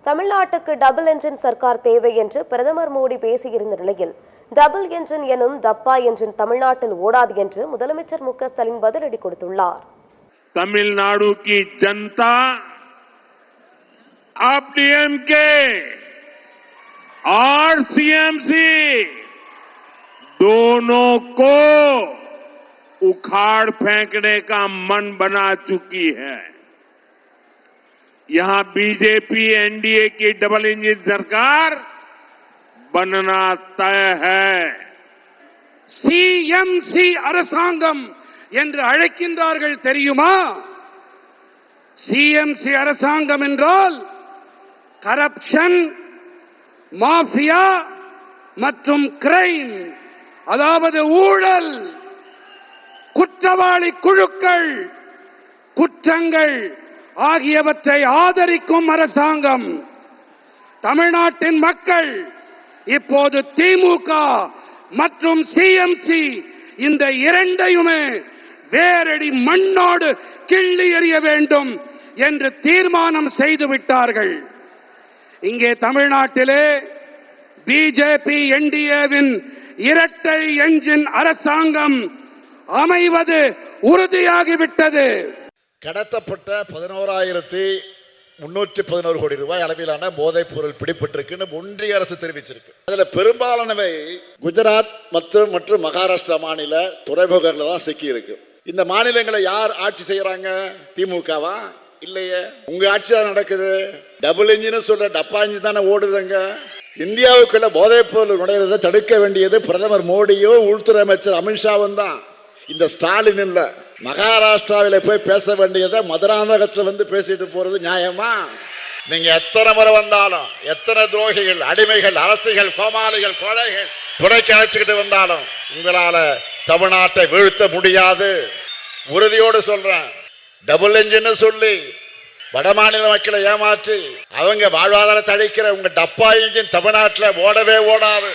தமிழ்நாட்டுக்கு double engine Sarkar தேவை என்று பிரதமர் மோடி பேசியிருந்த நிலையில் டபுள் என்ஜின் எனும் டப்பா என்ஜின் தமிழ்நாட்டில் ஓடாது என்று முதலமைச்சர் மு க ஸ்டாலின் பதிலடி கொடுத்துள்ளார். तमिलनाडु की जनता अब डीएमके और सीएमसी दोनों को उखाड़ फेंकने का मन बना चुकी है. यहां बीजेपी एनडीए की डबल इंजन सरकार बनना तय है. सीएमसी அரசாங்கம் என்று அழைக்கின்றார்கள் தெரியுமா? சிஎம்சி அரசாங்கம் என்றால் கரப்ஷன், மாஃபியா மற்றும் கிரைம், அதாவது ஊழல், குற்றவாளி குழுக்கள், குற்றங்கள் ஆகியவற்றை ஆதரிக்கும் அரசாங்கம். தமிழ்நாட்டின் மக்கள் இப்போது திமுக மற்றும் சிஎம்சி இந்த இரண்டையுமே வேரடி மண்ணோடு கிள்ளி எறிய வேண்டும் என்று தீர்மானம் செய்து விட்டார்கள். இங்கே தமிழ்நாட்டிலே பிஜேபி என்டிஏவின் இரட்டை என்ஜின் அரசாங்கம் அமைவது உறுதியாகிவிட்டது. கடத்தப்பட்ட 11,311 கோடி ரூபாய் அளவிலான போதைப் பொருள் பிடிபட்டிருக்குன்னு ஒன்றிய அரசு தெரிவிச்சிருக்கு. அதுல பெரும்பாலானவை குஜராத் மற்றும் மகாராஷ்டிரா மாநில துறைமுகங்கள்ல தான் சிக்கி இருக்கு. இந்த மாநிலங்களை யார் ஆட்சி செய்யறாங்க? திமுகவா? இல்லையே, உங்க ஆட்சி தான் நடக்குது. டபுள் இன்ஜின் சொல்ற டப்பா இன்ஜின் தானே ஓடுதுங்க. இந்தியாவுக்குள்ள போதைப் பொருள் நுழைறதை தடுக்க வேண்டியது பிரதமர் மோடியோ உள்துறை அமைச்சர் அமித்ஷாவும் தான். இந்த ஸ்டாலின் இல்ல. மகாராஷ்டிராவில் போய் பேச வேண்டியதை மதுராந்தகத்தில் வந்து பேசிட்டு போறது நியாயமா? நீங்க எத்தனை முறை வந்தாலும், எத்தனை துரோகிகள், அடிமைகள், அரசிகள், கோமாளிகள், கொலைகள் துணைக்கு அழைச்சுக்கிட்டு வந்தாலும் உங்களால தமிழ்நாட்டை வீழ்த்த முடியாது. உறுதியோடு சொல்றேன். டபுள் என்ஜின் சொல்லி வடமாநில மக்களை ஏமாற்றி அவங்க வாழ்வாதாரத்தை அழிக்கிற உங்க டப்பா இன்ஜின் தமிழ்நாட்டில் ஓடவே ஓடாது.